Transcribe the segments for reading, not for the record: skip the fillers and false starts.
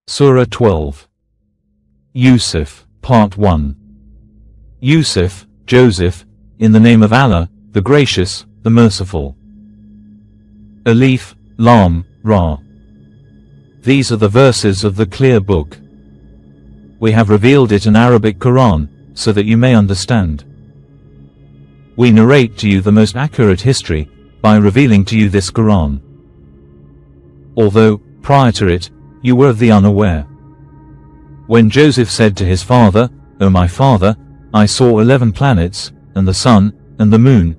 Surah 12. Yusuf, Part 1. Yusuf, Joseph, in the name of Allah, the Gracious, the Merciful. Alif, Lam, Ra. These are the verses of the clear book. We have revealed it an Arabic Quran, so that you may understand. We narrate to you the most accurate history, by revealing to you this Quran. Although, prior to it, you were of the unaware. When Joseph said to his father, "O my father, I saw 11 planets, and the sun, and the moon.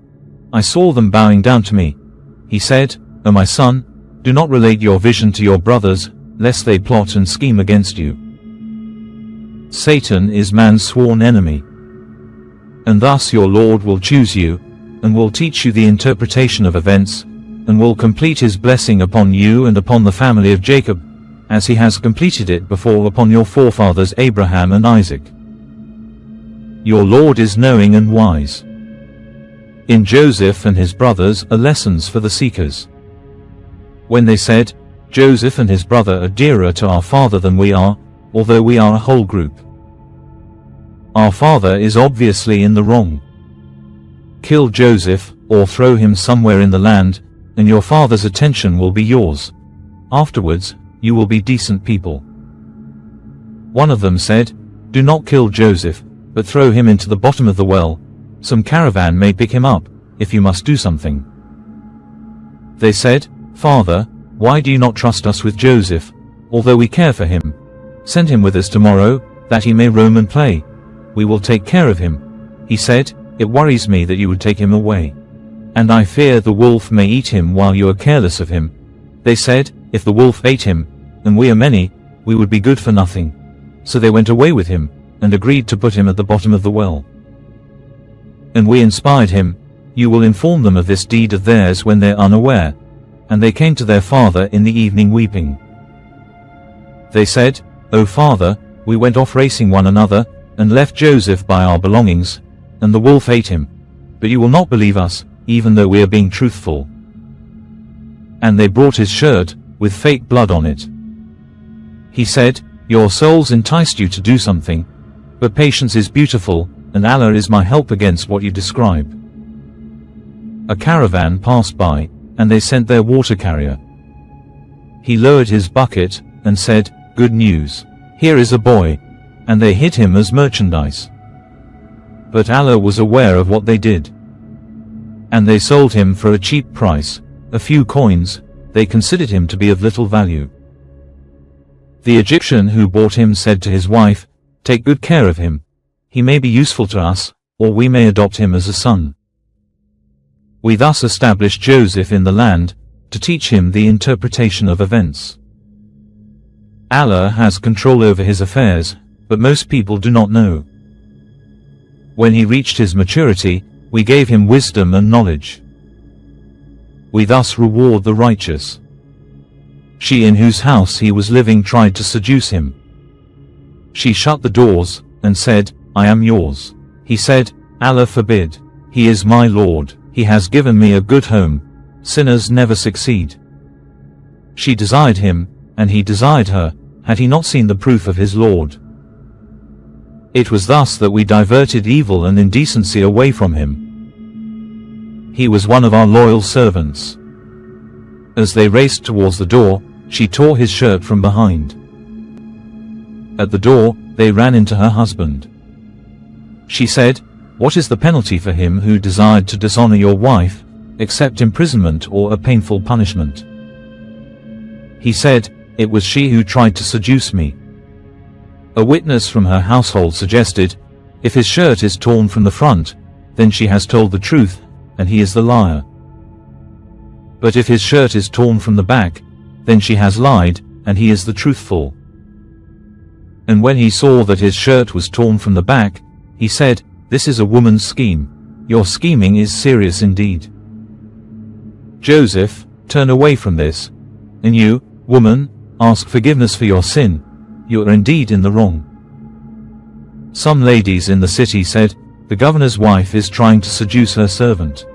I saw them bowing down to me." He said, "O my son, do not relate your vision to your brothers, lest they plot and scheme against you. Satan is man's sworn enemy. And thus your Lord will choose you, and will teach you the interpretation of events, and will complete his blessing upon you and upon the family of Jacob, as he has completed it before upon your forefathers Abraham and Isaac. Your Lord is knowing and wise." In Joseph and his brothers are lessons for the seekers. When they said, "Joseph and his brother are dearer to our father than we are, although we are a whole group. Our father is obviously in the wrong. Kill Joseph, or throw him somewhere in the land, and your father's attention will be yours. Afterwards, you will be decent people." One of them said, "Do not kill Joseph, but throw him into the bottom of the well. Some caravan may pick him up, if you must do something." They said, "Father, why do you not trust us with Joseph, although we care for him? Send him with us tomorrow, that he may roam and play. We will take care of him." He said, "It worries me that you would take him away. And I fear the wolf may eat him while you are careless of him." They said, "If the wolf ate him, and we are many, we would be good for nothing." So they went away with him, and agreed to put him at the bottom of the well. And we inspired him, "You will inform them of this deed of theirs when they are unaware." And they came to their father in the evening weeping. They said, "O father, we went off racing one another, and left Joseph by our belongings, and the wolf ate him. But you will not believe us, even though we are being truthful." And they brought his shirt, with fake blood on it. He said, "Your souls enticed you to do something, but patience is beautiful, and Allah is my help against what you describe." A caravan passed by, and they sent their water carrier. He lowered his bucket, and said, "Good news. Here is a boy." And they hid him as merchandise. But Allah was aware of what they did. And they sold him for a cheap price, a few coins. They considered him to be of little value. The Egyptian who bought him said to his wife, "Take good care of him. He may be useful to us, or we may adopt him as a son." We thus established Joseph in the land, to teach him the interpretation of events. Allah has control over his affairs, but most people do not know. When he reached his maturity, we gave him wisdom and knowledge. We thus reward the righteous. She in whose house he was living tried to seduce him. She shut the doors, and said, "I am yours." He said, "Allah forbid. He is my Lord, he has given me a good home. Sinners never succeed." She desired him, and he desired her, had he not seen the proof of his Lord. It was thus that we diverted evil and indecency away from him. He was one of our loyal servants. As they raced towards the door, she tore his shirt from behind. At the door, they ran into her husband. She said, "What is the penalty for him who desired to dishonor your wife, except imprisonment or a painful punishment?" He said, "It was she who tried to seduce me." A witness from her household suggested, "If his shirt is torn from the front, then she has told the truth, and he is the liar. But if his shirt is torn from the back, then she has lied, and he is the truthful." And when he saw that his shirt was torn from the back, he said, "This is a woman's scheme. Your scheming is serious indeed. Joseph, turn away from this. And you, woman, ask forgiveness for your sin. You are indeed in the wrong." Some ladies in the city said, "The governor's wife is trying to seduce her servant.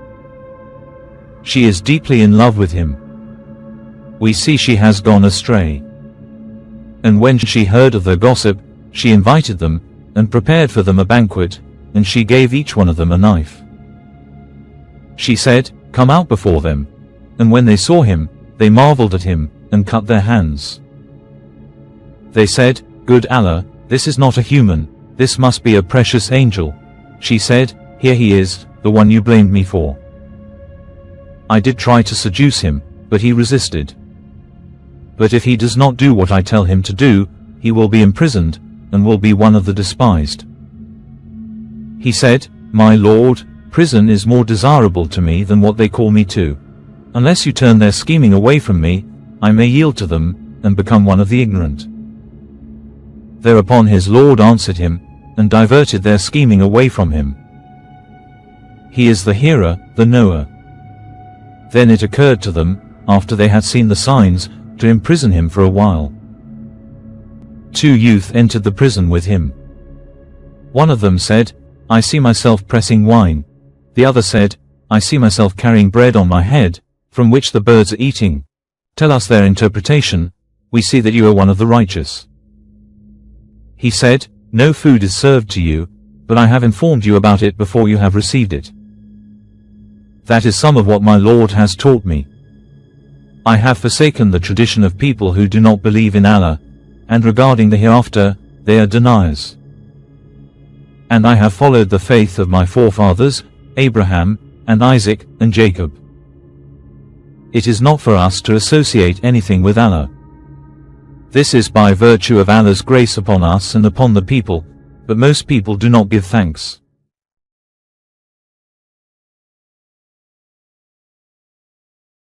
She is deeply in love with him. We see she has gone astray." And when she heard of their gossip, she invited them, and prepared for them a banquet, and she gave each one of them a knife. She said, "Come out before them." And when they saw him, they marveled at him, and cut their hands. They said, "Good Allah, this is not a human, this must be a precious angel." She said, "Here he is, the one you blamed me for. I did try to seduce him, but he resisted. But if he does not do what I tell him to do, he will be imprisoned, and will be one of the despised." He said, "My Lord, prison is more desirable to me than what they call me to. Unless you turn their scheming away from me, I may yield to them, and become one of the ignorant." Thereupon his Lord answered him, and diverted their scheming away from him. He is the hearer, the knower. Then it occurred to them, after they had seen the signs, to imprison him for a while. 2 youth entered the prison with him. One of them said, "I see myself pressing wine." The other said, "I see myself carrying bread on my head, from which the birds are eating. Tell us their interpretation, we see that you are one of the righteous." He said, "No food is served to you, but I have informed you about it before you have received it. That is some of what my Lord has taught me. I have forsaken the tradition of people who do not believe in Allah, and regarding the hereafter, they are deniers. And I have followed the faith of my forefathers, Abraham, and Isaac, and Jacob. It is not for us to associate anything with Allah. This is by virtue of Allah's grace upon us and upon the people, but most people do not give thanks."